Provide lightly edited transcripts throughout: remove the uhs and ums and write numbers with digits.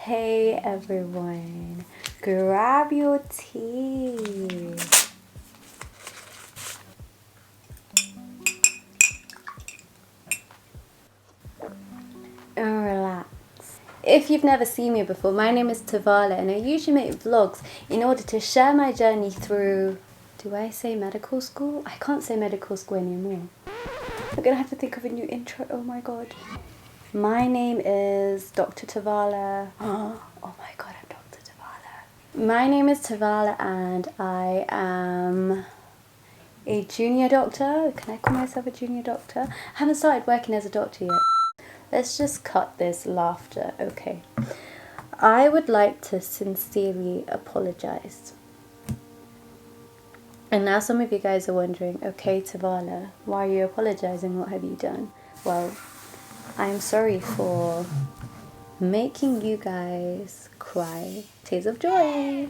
Hey everyone, grab your tea. And relax. If you've never seen me before, my name is Tavala and I usually make vlogs in order to share my journey through, do I say medical school? I can't say medical school anymore. I'm gonna have to think of a new intro, oh my god. My name is Dr. Tavala. Oh my god, I'm Dr. Tavala. My name is Tavala and I am a junior doctor. Can I call myself a junior doctor? I haven't started working as a doctor yet. Let's just cut this laughter, okay. I would like to sincerely apologize. And now some of you guys are wondering, okay Tavala, why are you apologizing? What have you done? Well, I'm sorry for making you guys cry tears of joy.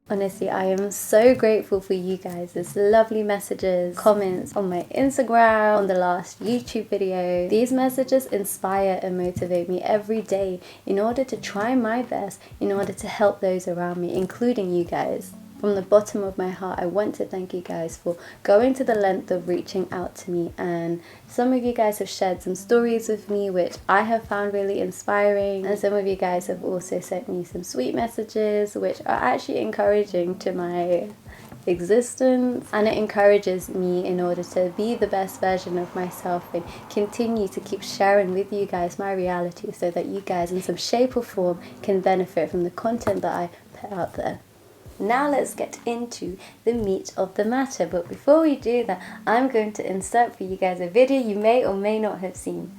Honestly, I am so grateful for you guys. There's lovely messages, comments on my Instagram, on the last YouTube video. These messages inspire and motivate me every day in order to try my best, in order to help those around me, including you guys. From the bottom of my heart, I want to thank you guys for going to the length of reaching out to me, and some of you guys have shared some stories with me which I have found really inspiring, and some of you guys have also sent me some sweet messages which are actually encouraging to my existence, and it encourages me in order to be the best version of myself and continue to keep sharing with you guys my reality so that you guys in some shape or form can benefit from the content that I put out there. Now let's get into the meat of the matter, but before we do that, I'm going to insert for you guys a video you may or may not have seen.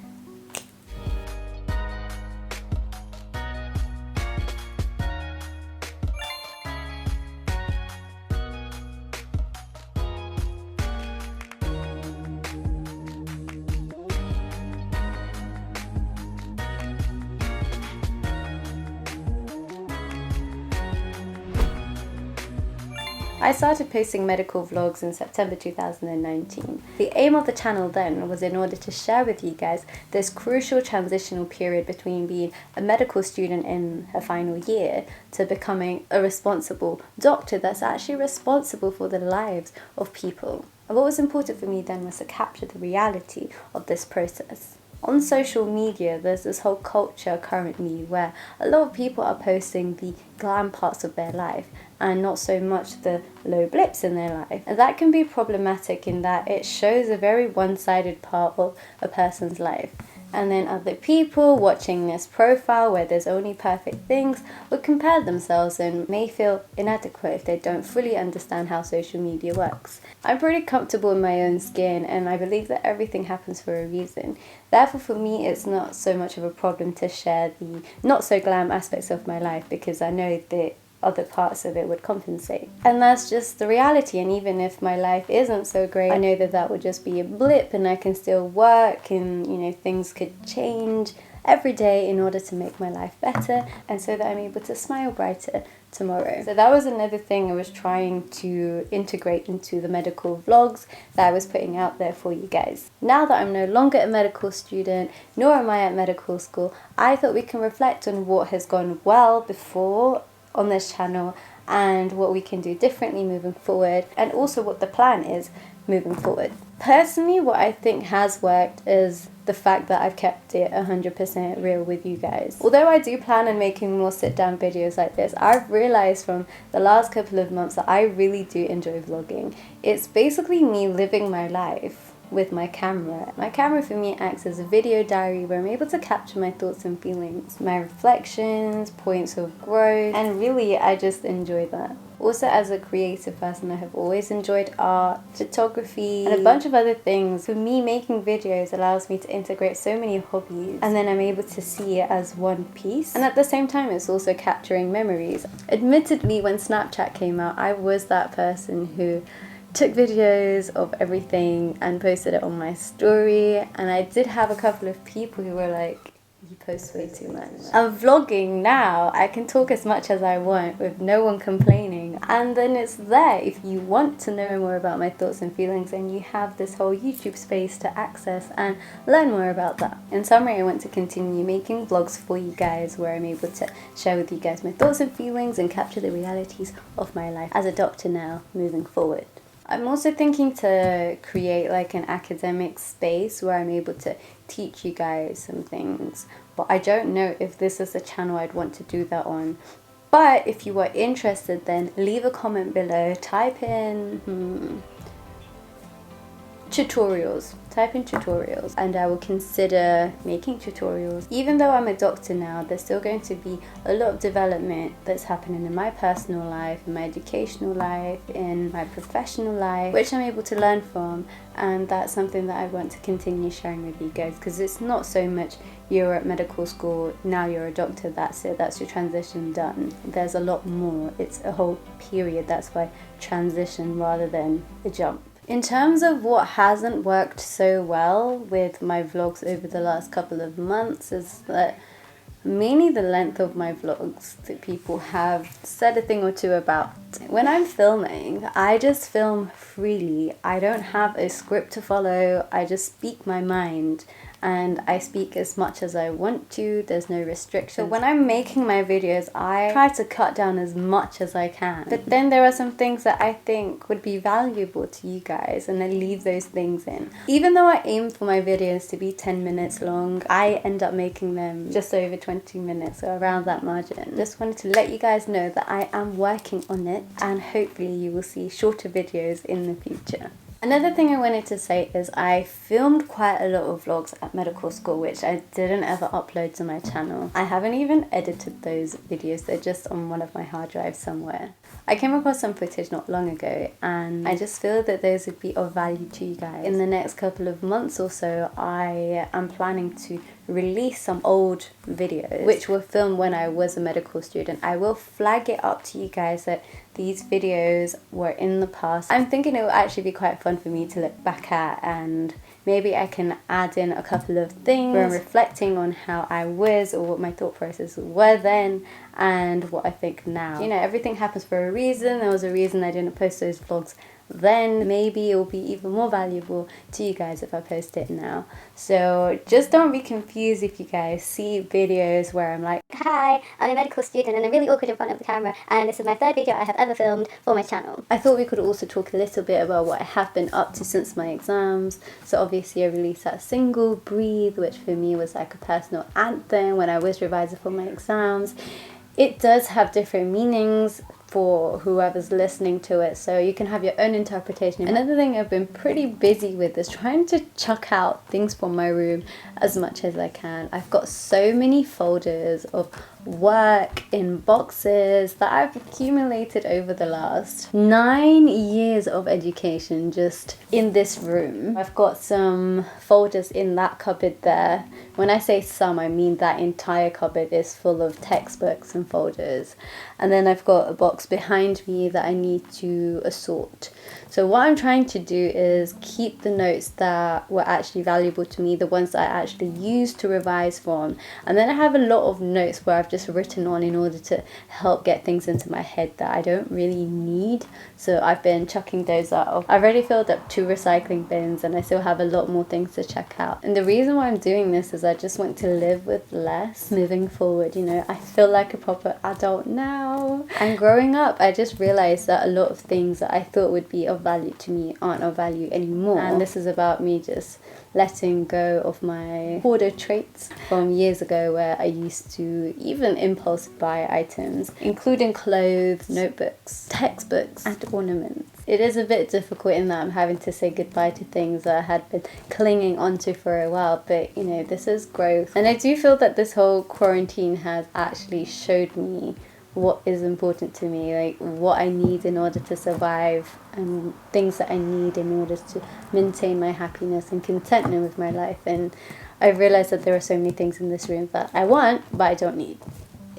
I started posting medical vlogs in September 2019. The aim of the channel then was in order to share with you guys this crucial transitional period between being a medical student in her final year to becoming a responsible doctor that's actually responsible for the lives of people. And what was important for me then was to capture the reality of this process. On social media, there's this whole culture currently where a lot of people are posting the glam parts of their life and not so much the low blips in their life. And that can be problematic in that it shows a very one-sided part of a person's life. And then other people watching this profile where there's only perfect things would compare themselves and may feel inadequate if they don't fully understand how social media works. I'm pretty comfortable in my own skin and I believe that everything happens for a reason. Therefore for me it's not so much of a problem to share the not so glam aspects of my life because I know that other parts of it would compensate. And that's just the reality, and even if my life isn't so great, I know that that would just be a blip and I can still work and things could change every day in order to make my life better and so that I'm able to smile brighter tomorrow. So that was another thing I was trying to integrate into the medical vlogs that I was putting out there for you guys. Now that I'm no longer a medical student, nor am I at medical school, I thought we can reflect on what has gone well before on this channel and what we can do differently moving forward, and also what the plan is moving forward. Personally, what I think has worked is the fact that I've kept it 100% real with you guys. Although I do plan on making more sit-down videos like this, I've realized from the last couple of months that I really do enjoy vlogging. It's basically me living my life with my camera. My camera for me acts as a video diary where I'm able to capture my thoughts and feelings, my reflections, points of growth, and really I just enjoy that. Also, as a creative person, I have always enjoyed art, photography, and a bunch of other things. For me, making videos allows me to integrate so many hobbies, and then I'm able to see it as one piece. And at the same time, it's also capturing memories. Admittedly, when Snapchat came out, I was that person who took videos of everything and posted it on my story, and I did have a couple of people who were like, You post way too much. I'm vlogging now. I can talk as much as I want with no one complaining. And then it's there. If you want to know more about my thoughts and feelings, and you have this whole YouTube space to access and learn more about that. In summary, I want to continue making vlogs for you guys where I'm able to share with you guys my thoughts and feelings and capture the realities of my life as a doctor now moving forward. I'm also thinking to create like an academic space where I'm able to teach you guys some things, but I don't know if this is a channel I'd want to do that on. But if you are interested, then leave a comment below, type in tutorials. Type in tutorials and I will consider making tutorials. Even though I'm a doctor now, there's still going to be a lot of development that's happening in my personal life, in my educational life, in my professional life, which I'm able to learn from, and that's something that I want to continue sharing with you guys, because it's not so much you're at medical school, now you're a doctor, that's it, that's your transition done. There's a lot more. It's a whole period. That's why transition rather than a jump. In terms of what hasn't worked so well with my vlogs over the last couple of months is that mainly the length of my vlogs that people have said a thing or two about. When I'm filming, I just film freely. I don't have a script to follow. I just speak my mind and I speak as much as I want to. There's no restrictions. So when I'm making my videos, I try to cut down as much as I can. But then there are some things that I think would be valuable to you guys, and I leave those things in. Even though I aim for my videos to be 10 minutes long, I end up making them just over 20 minutes, so around that margin. Just wanted to let you guys know that I am working on it, and hopefully you will see shorter videos in the future. Another thing I wanted to say is I filmed quite a lot of vlogs at medical school, which I didn't ever upload to my channel. I haven't even edited those videos, they're just on one of my hard drives somewhere. I came across some footage not long ago and I just feel that those would be of value to you guys. In the next couple of months or so, I am planning to release some old videos which were filmed when I was a medical student. I will flag it up to you guys that these videos were in the past. I'm thinking it will actually be quite fun for me to look back at, and maybe I can add in a couple of things where I'm reflecting on how I was or what my thought processes were then and what I think now. You know, everything happens for a reason. There was a reason I didn't post those vlogs then. Maybe it will be even more valuable to you guys if I post it now. So just don't be confused if you guys see videos where I'm like, hi, I'm a medical student and I'm really awkward in front of the camera and this is my third video I have ever filmed for my channel. I thought we could also talk a little bit about what I have been up to since my exams. So obviously I released that single, Breathe, which for me was like a personal anthem when I was revising for my exams. It does have different meanings for whoever's listening to it, so you can have your own interpretation. Another thing I've been pretty busy with is trying to chuck out things from my room as much as I can. I've got so many folders of work in boxes that I've accumulated over the last 9 years of education just in this room. I've got some folders in that cupboard there. When I say some, I mean that entire cupboard is full of textbooks and folders. And then I've got a box behind me that I need to assort. So what I'm trying to do is keep the notes that were actually valuable to me, the ones that I actually used to revise from. And then I have a lot of notes where I've just written on in order to help get things into my head that I don't really need. So I've been chucking those out. I've already filled up 2 recycling bins and I still have a lot more things to check out. And the reason why I'm doing this is I just want to live with less moving forward. You know, I feel like a proper adult now. And growing up, I just realized that a lot of things that I thought would be of value to me aren't of value anymore. And this is about me just letting go of my hoarder traits from years ago where I used to even impulse buy items, including clothes, notebooks, textbooks, and ornaments. It is a bit difficult in that I'm having to say goodbye to things that I had been clinging onto for a while, but you know, this is growth. And I do feel that this whole quarantine has actually showed me what is important to me, like what I need in order to survive and things that I need in order to maintain my happiness and contentment with my life. And I realized that there are so many things in this room that I want but I don't need.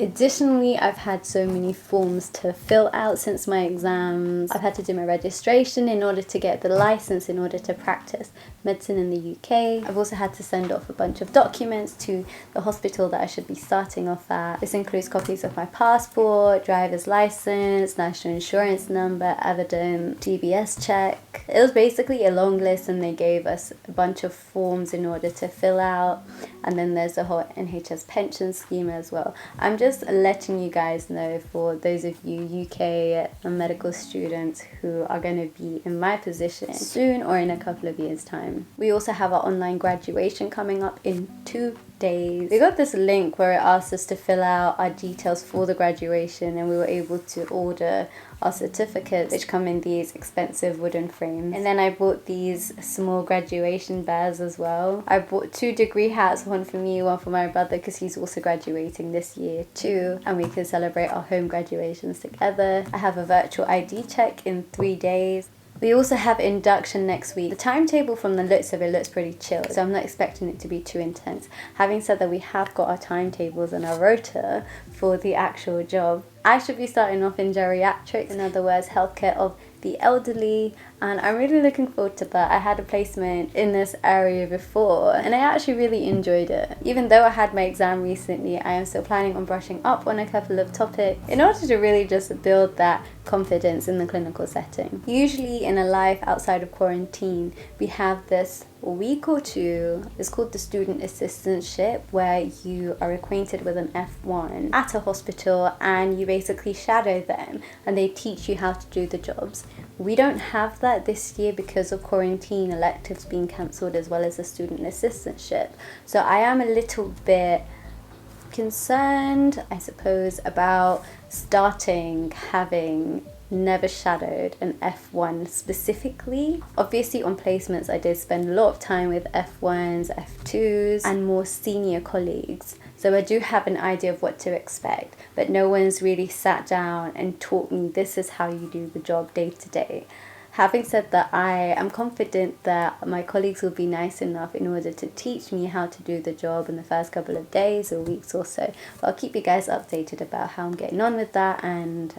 Additionally, I've had so many forms to fill out since my exams. I've had to do my registration in order to get the license in order to practice medicine in the UK. I've also had to send off a bunch of documents to the hospital that I should be starting off at. This includes copies of my passport, driver's license, national insurance number, evidence, DBS check. It was basically a long list, and they gave us a bunch of forms in order to fill out. And then there's the whole NHS pension scheme as well. I'm just letting you guys know, for those of you UK medical students who are going to be in my position soon or in a couple of years' time. We also have our online graduation coming up in 2 days. We got this link where it asked us to fill out our details for the graduation, and we were able to order our certificates, which come in these expensive wooden frames. And then I bought these small graduation bears as well. I bought 2 degree hats, one for me, one for my brother, because he's also graduating this year too, and we can celebrate our home graduations together. I have a virtual ID check in 3 days. We also have induction next week. The timetable from the looks of it looks pretty chill, so I'm not expecting it to be too intense. Having said that, we have got our timetables and our rota for the actual job. I should be starting off in geriatrics, in other words, healthcare of the elderly, and I'm really looking forward to that. I had a placement in this area before, and I actually really enjoyed it. Even though I had my exam recently, I am still planning on brushing up on a couple of topics in order to really just build that confidence in the clinical setting. Usually in a life outside of quarantine, we have this week or 2, it's called the student assistantship, where you are acquainted with an F1 at a hospital and you basically shadow them and they teach you how to do the jobs. We don't have that this year because of quarantine, electives being cancelled, as well as the student assistantship. So I am a little bit concerned, I suppose, about starting having never shadowed an F1 specifically. Obviously on placements I did spend a lot of time with F1s, F2s and more senior colleagues, so I do have an idea of what to expect, but no one's really sat down and taught me this is how you do the job day to day. Having said that, I am confident that my colleagues will be nice enough in order to teach me how to do the job in the first couple of days or weeks or so. But I'll keep you guys updated about how I'm getting on with that, and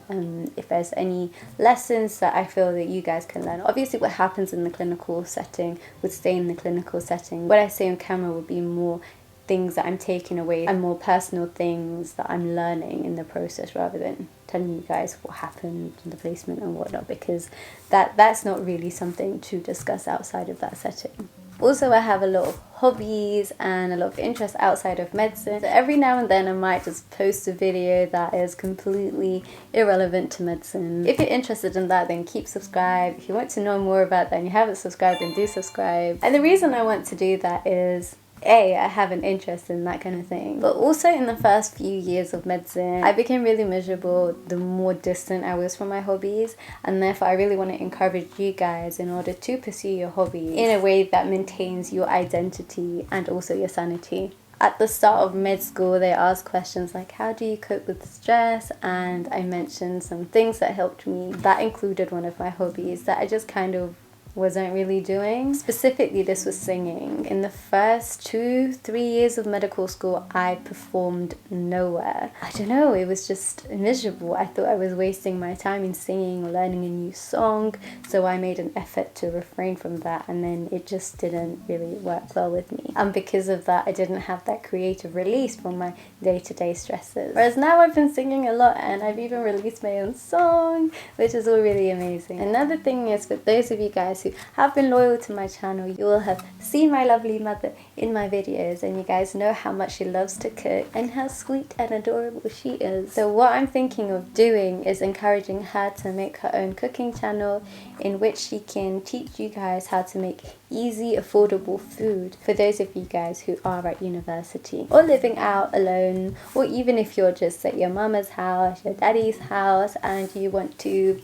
if there's any lessons that I feel that you guys can learn. Obviously what happens in the clinical setting would stay in the clinical setting. What I say on camera will be more things that I'm taking away and more personal things that I'm learning in the process, rather than telling you guys what happened in the placement and whatnot, because that's not really something to discuss outside of that setting. Also, I have a lot of hobbies and a lot of interests outside of medicine. So every now and then I might just post a video that is completely irrelevant to medicine. If you're interested in that, then keep subscribed. If you want to know more about that and you haven't subscribed, then do subscribe. And the reason I want to do that is, I have an interest in that kind of thing. But also in the first few years of medicine, I became really miserable the more distant I was from my hobbies, and therefore I really want to encourage you guys in order to pursue your hobbies in a way that maintains your identity and also your sanity. At the start of med school, they asked questions like, how do you cope with stress? And I mentioned some things that helped me. That included one of my hobbies that I just kind of wasn't really doing. Specifically, this was singing. In the first 2-3 years of medical school, I performed nowhere. I don't know, it was just miserable. I thought I was wasting my time in singing or learning a new song, so I made an effort to refrain from that, and then it just didn't really work well with me. And because of that, I didn't have that creative release from my day-to-day stresses. Whereas now I've been singing a lot, and I've even released my own song, which is all really amazing. Another thing is, for those of you guys who have been loyal to my channel, you will have seen my lovely mother in my videos, and you guys know how much she loves to cook and how sweet and adorable she is. So what I'm thinking of doing is encouraging her to make her own cooking channel, in which she can teach you guys how to make easy, affordable food for those of you guys who are at university or living out alone, or even if you're just at your mama's house, your daddy's house, and you want to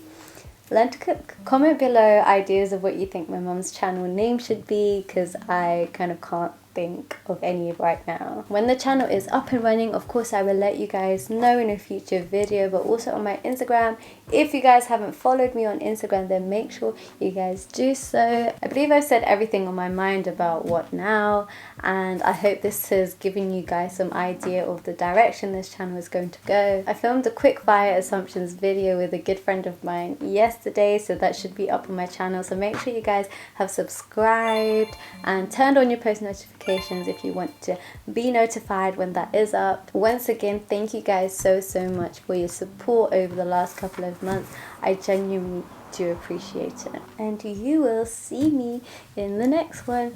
learn to cook. Comment below ideas of what you think my mum's channel name should be, because I kind of can't think of any right now. When the channel is up and running, of course I will let you guys know in a future video, but also on my Instagram. If you guys haven't followed me on Instagram, then make sure you guys do so. I believe I've said everything on my mind about what now, and I hope this has given you guys some idea of the direction this channel is going to go. I filmed a quick fire assumptions video with a good friend of mine yesterday, so that should be up on my channel. So make sure you guys have subscribed and turned on your post notifications if you want to be notified when that is up. Once again, thank you guys so much for your support over the last couple of months. I genuinely do appreciate it, and you will see me in the next one.